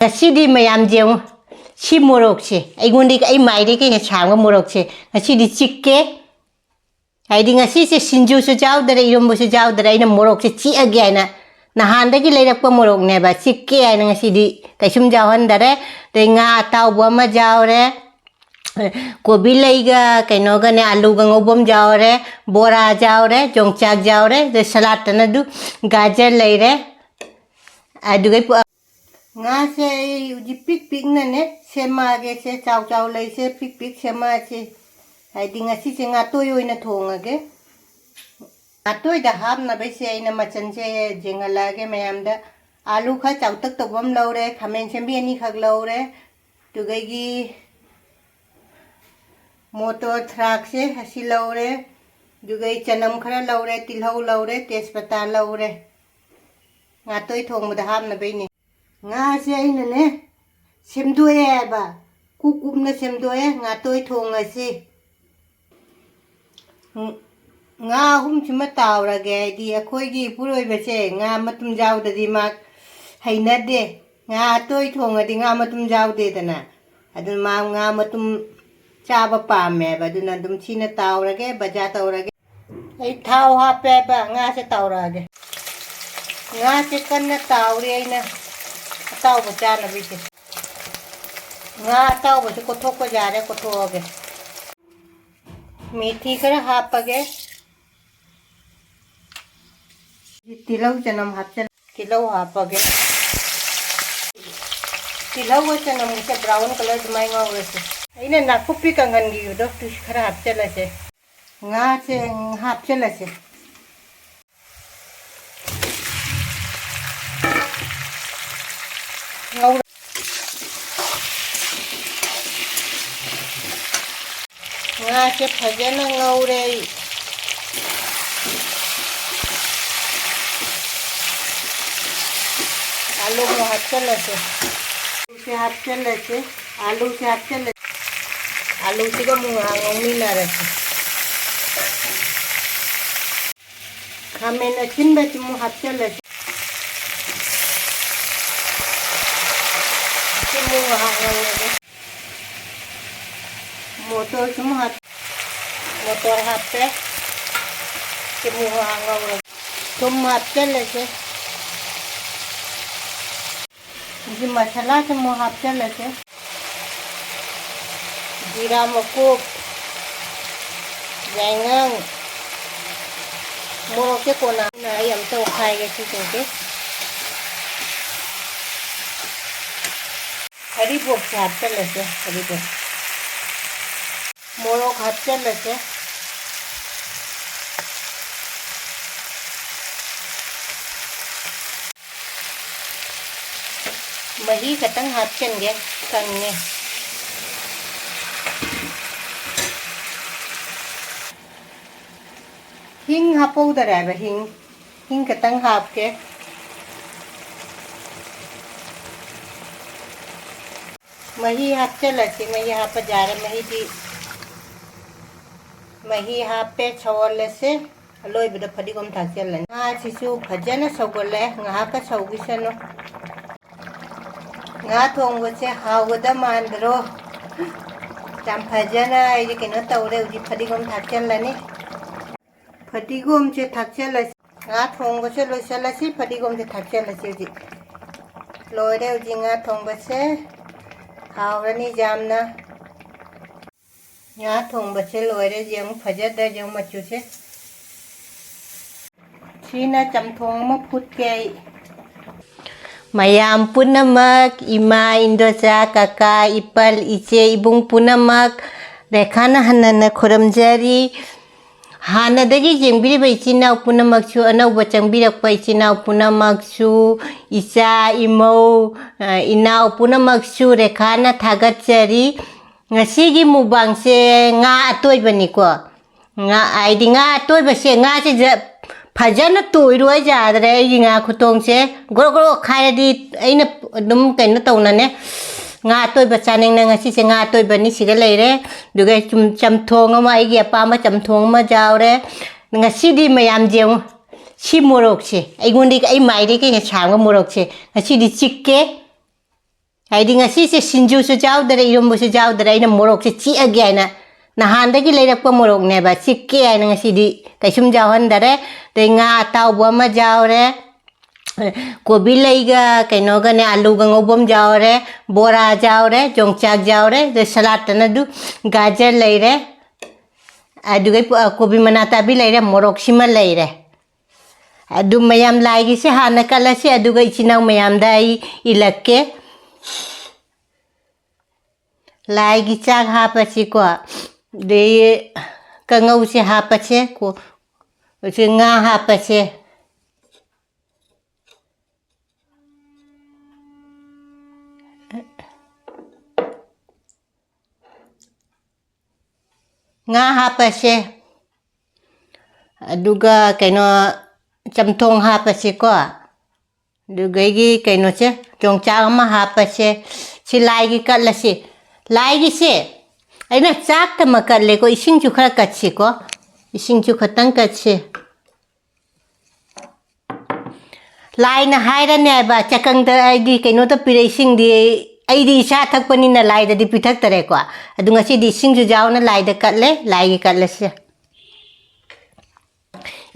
ngasidi mayam jeng si morok se ai gundi ai mai de ke chang morok se ngasidi chikke haidi ngasi se sinju su jaw dare irombo su jaw dare ina morok se chi age na nahan dagi leirak pa morok ne ba chikke ai ngasidi kaisum jawan dare de nga ataoba ma jawre kobi leiga kainoga ne alu ga ngobom jawre bora jawre yongchak jawre de salad na du gajar leire adugai nga se uji pik pik na ne sema ge se chaw chaw lei se pik pik sema se haidi ngasi se ngatoi oina thongage ngatoi da hab na bai se aina machan se jengala ge mayam da alu kha chaw tak to bam laure khamen sembi ani khak laure tugai gi motor thrak se hasi laure dugai chanam khara laure tilhau laure tejpata laure ngatoi thong da hab na bai ne nga se aina ne semdoe ba kukum na semdoe ngatoi thong ase nga hum chima tawra ge di akhoi gi puroi ba se nga matum jaw da di mak haina de nga toi thong adi nga matum jaw de dana adu ma nga matum chaba pa me ba du na dum china tawra ge baja tawra ge ai thau ha pe ba nga se tawra ge nga se kan na tawri ai na tau ba cha na bi se nga tau ba se ko thok ko ja re ko thoge methi kara hapage tilau chanam hapcha tilau hapage tilau wa chanam se brown color mai ngawre se aina nakupi kangan gi do tu khara hapcha la se nga se hapcha la se ngau nga se phajana ngaure आलू में हाथ चल से हाथ चल से आलू से हाथ चल आलू से का मुँह आंगों ना रखे हमें न चिन बच मुँह हाथ चल से मुँह आंगों लगे मोटर से मुँह हाथ मोटर हाथ पे के मुँह आंगों लगे तुम हाथ चल से जी मसाला से मुँह हाथ चल से जीरा मकुप जाएंगंग मोरक के कोना नहीं हम तो खाएंगे क्योंकि हरी बोक से हाथ चल से हरी बोक मोरक हाथ चल से मही खतंग हाथ चंगे कंगे हिंग हापो उधर है हिंग हिंग खतंग हाप के मही हाथ चल से मही हाप जा रहे मही हाप पे छोल से लोई बिद फड़ी गम था चल ना शिशु भजन सौगले ngah ka saugisano nga thongba se hawda mandro cham phajana ai ke no tawre uji phadigom thakchalani phadigom che thakchala nga thongba se loisala si phadigom che thakchala si uji loire uji nga thongba se hawrani jamna nga thongba se loire jeng phajada jeng machu se china chamthong ma phut ke Mayam punamak, ima indosa, kakak, ipal, ice, ibung punamak, rekhana hanana khoramjari, hana dagi jengbiri ba icinau punamak su, anau bacang birak ba icinau punamak su, isa, imau, inau punamak su, rekhana thagachari, ngasigi mubang se nga atoi bani ko, nga aidi nga atoi ba se nga se फजन तोइरो जादरे इंगा खुतोंग से गोरो गोरो खायदी अइना दम can तौनाने nga tôi ba chaning na ngasi se nga tôi ba ni siga leire duga chamthong ma ai gi pa ma chamthong ma jawre ngasi di mayam jeng si morok se ai gundi ai mai de ke chang morok se ngasi di chikke ꯍꯥꯏꯗꯤ ꯉꯁꯤꯁꯦ ꯁꯤꯡꯖꯨꯁꯨ ꯆꯥꯎꯗꯔꯦ ꯏꯔꯣꯝꯕꯁꯨ ꯆꯥꯎꯗꯔꯦ ꯑꯩꯅ ꯃꯣꯔꯣꯛꯁꯦ ꯆꯤꯛꯑꯒꯦ ꯍꯥꯏꯅ ꯅꯍꯥꯟꯗꯒꯤ ꯂꯩꯔꯛꯄ ꯃꯣꯔꯣꯛꯅꯦꯕ ꯆꯤꯛꯀꯦ ꯍꯥꯏꯅ ꯉꯁꯤꯗꯤ ꯀꯩꯁꯨꯝ ꯆꯥꯎꯍꯟꯗꯔꯦ ꯑꯗꯩ ꯉꯥ ꯑꯇꯥꯎꯕ ꯑꯃ ꯆꯥꯎꯔꯦ ꯀꯣꯕꯤ ꯂꯩꯒ ꯀꯩꯅꯣꯒꯅꯦ ꯑꯂꯨꯒ ꯉꯧꯕꯝ ꯆꯥꯎꯔꯦ ꯕꯣꯔꯥ ꯆꯥꯎꯔꯦ ꯌꯣꯡꯆꯥꯛ ꯆꯥꯎꯔꯦ ꯑꯗꯩ ꯁꯂꯥꯠꯇꯅ ꯑꯗꯨ ꯒꯥꯖꯔ ꯂꯩꯔꯦ ꯑꯗꯨꯒ ꯀꯣꯕꯤ ꯃꯅꯥ ꯇꯥꯕꯤ ꯂꯩꯔꯦ ꯃꯣꯔꯣꯛꯁꯤꯃ ꯂꯩꯔꯦ ꯑꯗꯨ ꯃꯌꯥꯝ ꯂꯥꯏꯒꯤꯁꯦ ꯍꯥꯟꯅ ꯀꯠꯂꯁꯤ ꯑꯗꯨꯒ ꯏꯆꯤꯟ ꯏꯅꯥꯎ ꯃꯌꯥꯝꯗ ꯑꯩ ꯏꯜꯂꯛꯀꯦ ꯂꯥꯏꯒꯤ ꯆꯥꯛ ꯍꯥꯞꯄꯁꯤꯀꯣ ꯑꯗꯩ ꯀꯥꯡꯉꯧꯁꯦ ꯍꯥꯞꯄꯁꯦ ꯉꯥ ꯍꯥꯞꯄꯁꯦ ꯉꯥ ꯍꯥꯞꯄꯁꯦ ꯑꯗꯨꯒ ꯀꯩꯅꯣ ꯆꯝꯊꯣꯡ ꯍꯥꯞꯄꯁꯦꯀꯣ ꯑꯗꯨꯒꯩꯒꯤ ꯀꯩꯅꯣꯁꯦ ꯌꯣꯡꯆꯥꯛ ꯑꯃ ꯍꯥꯞꯄꯁꯦ ꯁꯤ ꯂꯥꯏꯒꯤ ꯀꯠꯂꯁꯤ ꯂꯥꯏꯒꯤꯁꯦ ꯑꯩꯅ ꯆꯥꯛꯇꯃ ꯀꯠꯂꯦꯀꯣ ꯏꯁꯤꯡꯁꯨ ꯈꯔ ꯀꯠꯁꯤꯀꯣ ꯏꯁꯤꯡꯁꯨ ꯈꯇꯪ ꯀꯠꯁꯤ ꯂꯥꯏꯅ ꯍꯥꯏꯔꯅꯦꯕ ꯆꯥꯛꯀꯪꯗ ꯑꯩꯗꯤ ꯀꯩꯅꯣꯗ ꯄꯤꯔꯛꯏꯁꯤꯡꯗꯤ ꯑꯩꯗꯤ ꯏꯁꯥ ꯊꯛꯄꯅꯤꯅ ꯂꯥꯏꯗꯗꯤ ꯄꯤꯊꯛꯇꯔꯦꯀꯣ ꯑꯗꯨ ꯉꯁꯤꯗꯤ ꯏꯁꯤꯡꯁꯨ ꯌꯥꯎꯅ ꯂꯥꯏꯗ ꯀꯠꯂꯦ ꯂꯥꯏꯒꯤ ꯀꯠꯂꯁꯦ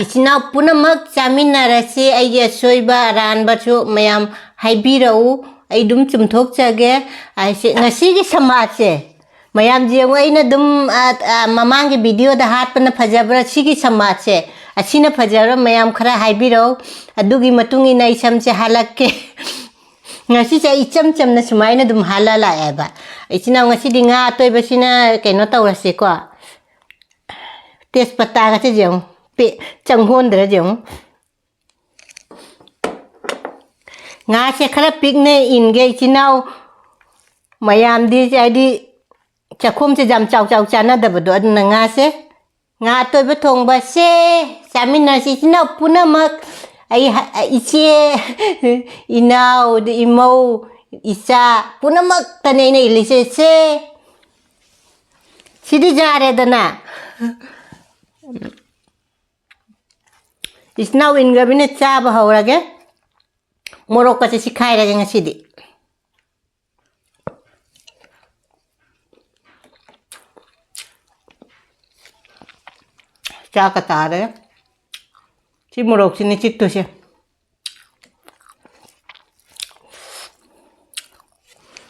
इचिनाव पुनमक चामिनारसी अैगे असोइबा अरानबासु मयाम हाइबिरऊ अै दुम चुमथोकचगे आइसे ngasiगी समाजसे मयाम जेंगो अैना दुम ममांगी वीडियो दा हाटपना फजबरा सिगी समाजसे असिना फजबरा मयाम खरा हाइबिरऊ अदुगी मतुंगिना इसमसे हालक्के ngasi sa icham chamna sumaina dum halala eba ichina ngasi di nga atoibasina kaino tawrase ko tespata ga se jeng pe changhondra jeng nga se khara pikne inge chinau mayam di jadi chakhum se jam chau chau chana dabado adna nga toy ba thongba se samina si chinau punamak ai iche inau de imau isa punamak tane ne ilise se sidi jare dana Isnau inga bine chaba haurage morok ka se sikhai rage ngasidi cha ka tare si morok sini chittu se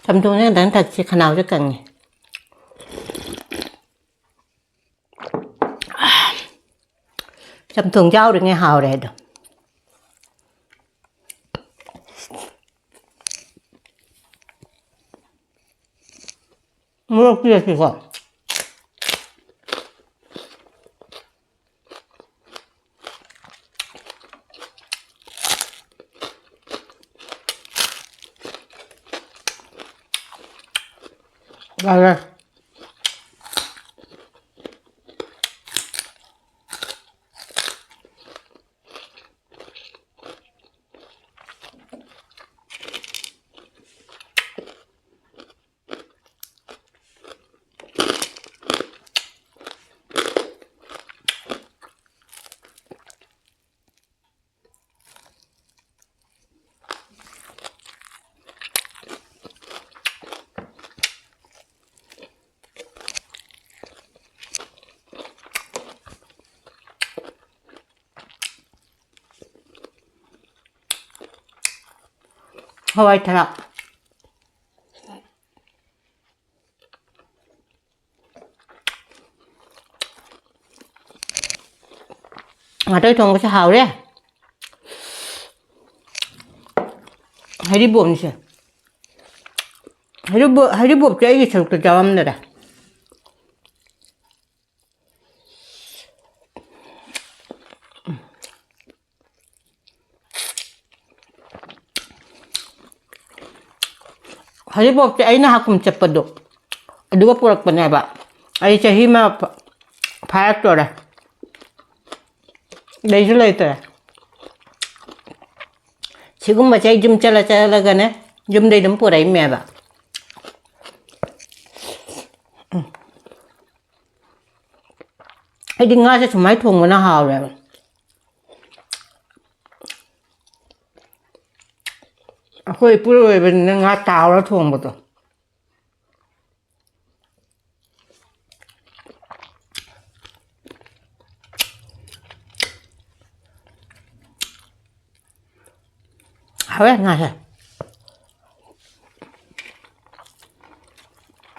Chamthong ne dan tak si khanau je kang Chamthong giao được nghe hào rồi đó mua kia thì gọi rồi hawai tharak Ngatoi thong sẽ hào đấy hay đi buồn chứ hay đi buồn cái gì thực từ cho âm này đã hay đi buồn cái ấy nó học cùng chập bật được đúng không buồn này bạn ấy chỉ hi mà phá rồi đây đây chứ lấy rồi 지금 뭐 저희 좀 잘라가네 좀 더 이름 보라 임매봐 이 딩아서 정말 통문화 하오래 ꯑꯩꯈꯣꯏ ꯏꯄꯨꯔꯣꯏꯕꯅꯤꯅ ꯉꯥ tower ꯊꯣꯡꯕꯗꯣ haw에 ngase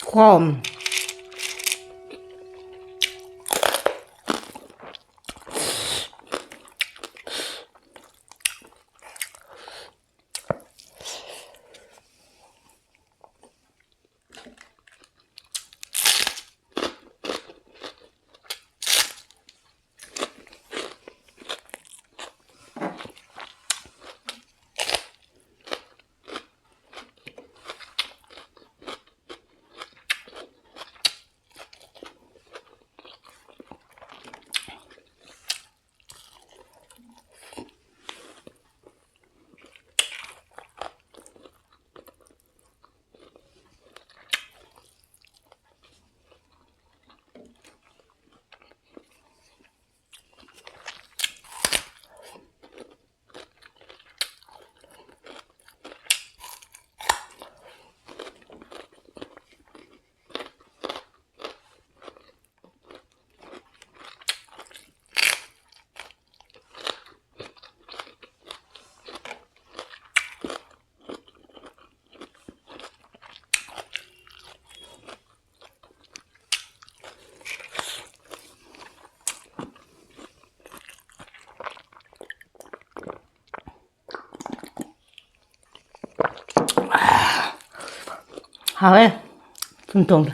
콤 haw에 Chamthong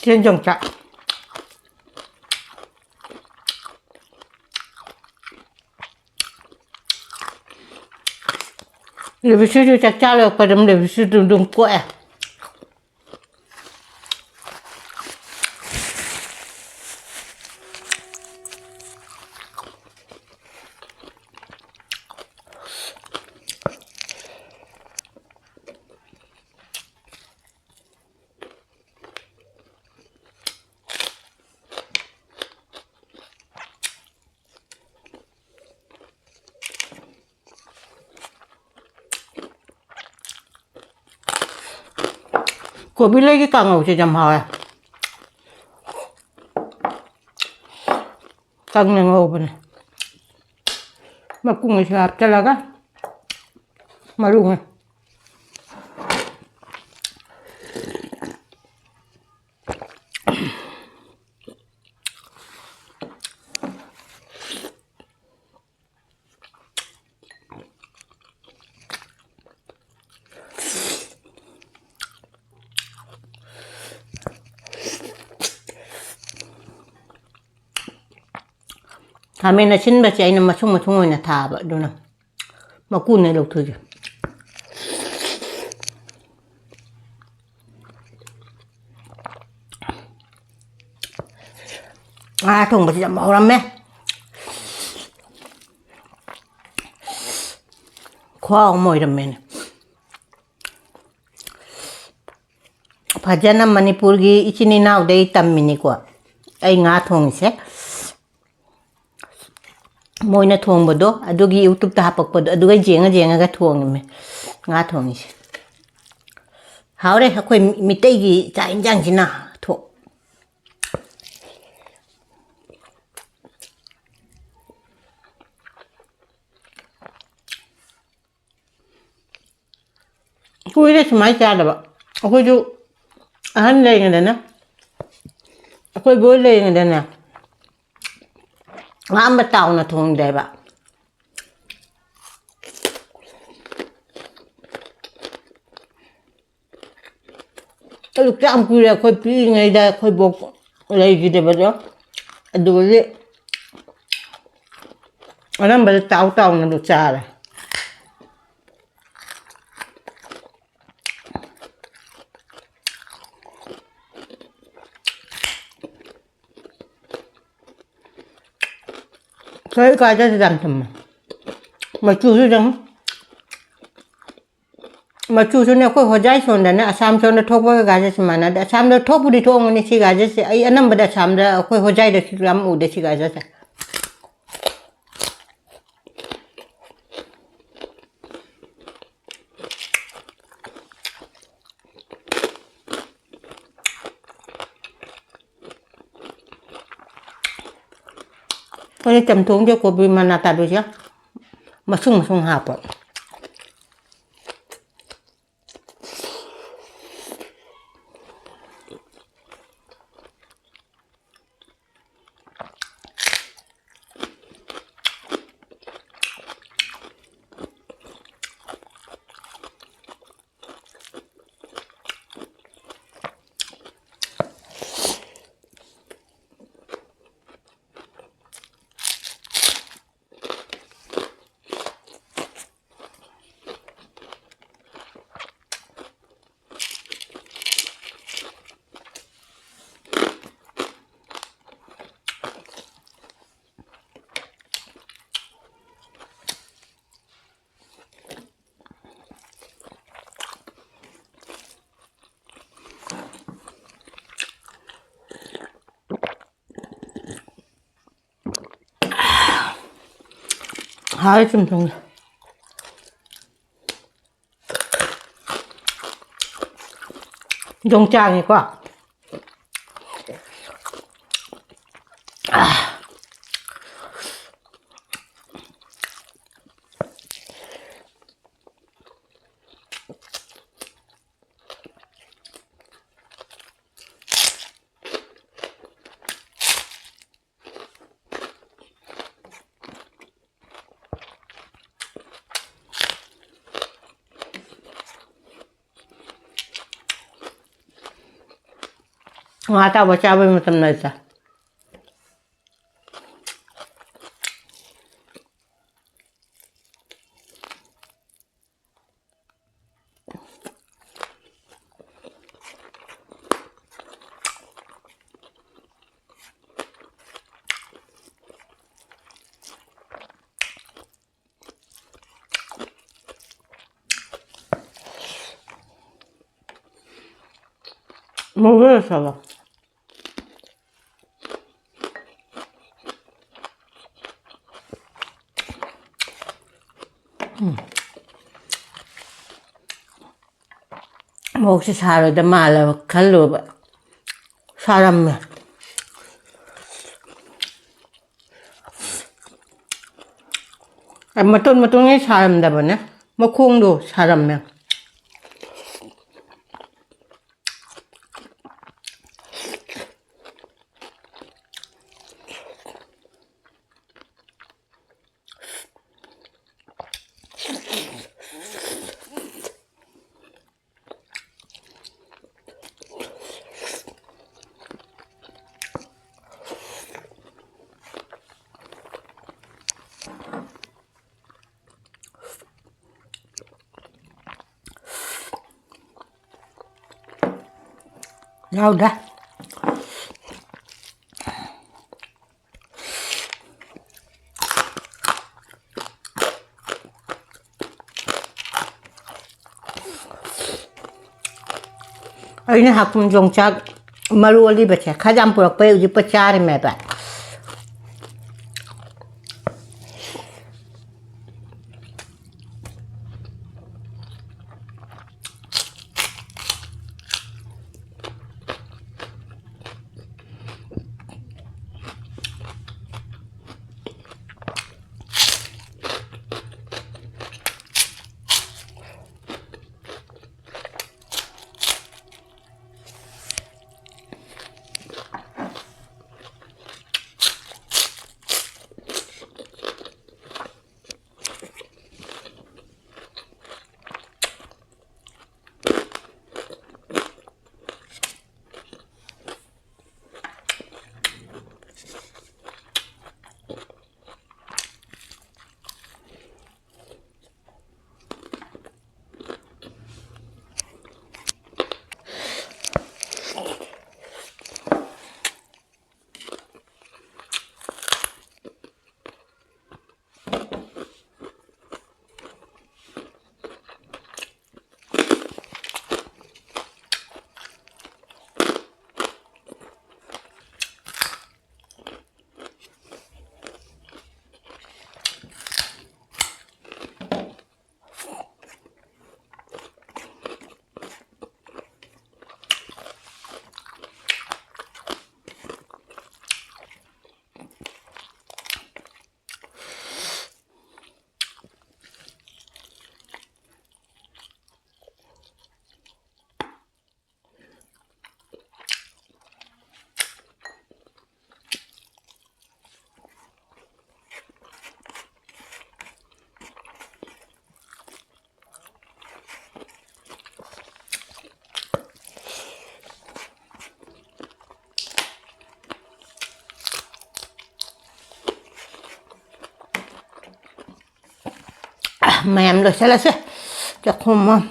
yongchak lebih suju cacalo pada lebih suju dungko Kopi lagi Kanghw sih jam hawa. Kanghw bener. Makung siap talaga. Marunga. Kami na sin ba siya ay na masung-masung na taba doon na. Makuna lang ito dyan. Thongba siya mauram eh. Kwa ang mo iram eh. Pajana Manipur gi ichini naw day tammini kwa. Ay Ngatoi siya. Moina thongbodo adugi YouTube ta hapakpodo aduga jenga ga thongme Ngatoi si hawre akhoi mitei gi cha injang sina tho kuire sumai cha da ba akhoi ju ahan lei ngada na akhoi bo lei ngada na ngamba taw na thong dai ba lúc trăm quy là khôi pi ngay đây khôi bột lấy gì để bắt đó đồ gì ở đây bây giờ tao tao nó được xa rồi 저희 가져도 않더만. Machusu ko hojai sonda na asam sonda thokba gaja simana da asam da thokpudi thongni chi gaja se ai anamba da asam da ko hojai da ram ude chi gaja sa Ini Chamthong jo ko bi mana ta do ja masung hapa Hai Chamthong yongchak ni ko ataoba chaba matam na sa Mogę sama. Mogę saro da mala kallo saram. Matun ngay saram da ba na? Makung do saram na. Ya udah. Ini hakum yongchak maru oli baca khajam purak pe uji pecari meba. mayam lo salah se jakuma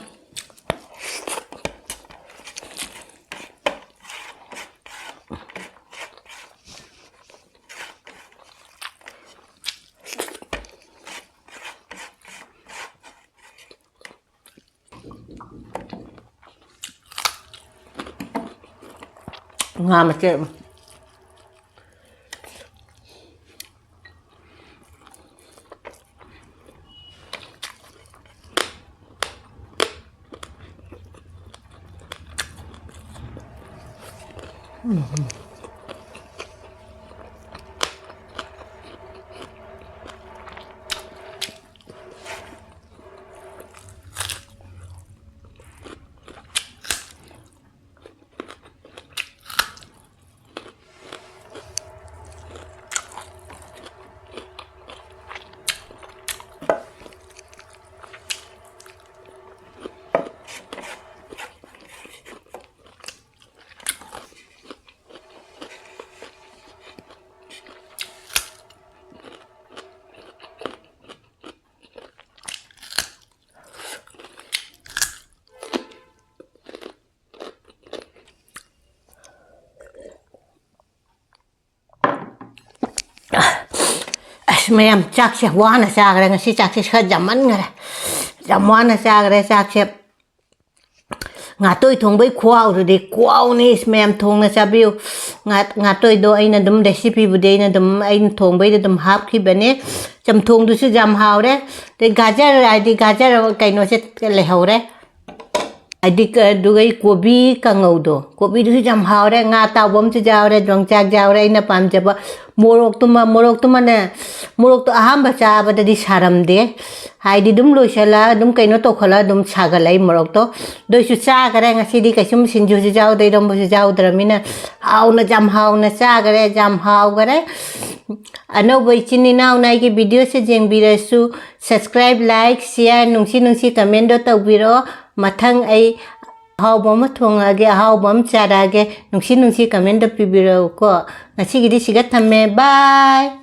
nga macam mayam chak se wana sa gara ngasi chak se jaman gara jamwana sa gara chak se ngatoi thongbai khwau de khwau ni mayam thongna sabiu ngatoi do aina dum recipe bu de aina dum ain thongbai de dum hap khi bane chamthong du su jam haure de gajar adi gajar kaino se le haure adi dugai kobi kanghw do kobi du jam haure nga ta bom se jaure yongchak jaure aina pam jaba morok tuma na morok to aham bacha bada di saram de hai di dum loisala dum kaino to khala dum sagalai morok to doi su cha gare ngasi di kaisum sinju ju jau dei dom bu jau dramina hau na jam hau na cha gare jam hau gare ano boi chini nau nai ki video se jeng birasu subscribe like share nungsi comment do tawbiro mathang ai hau bom thonga ge hau bom chara ge nungsi comment do pibiro ko ngasi gidi siga thamme bye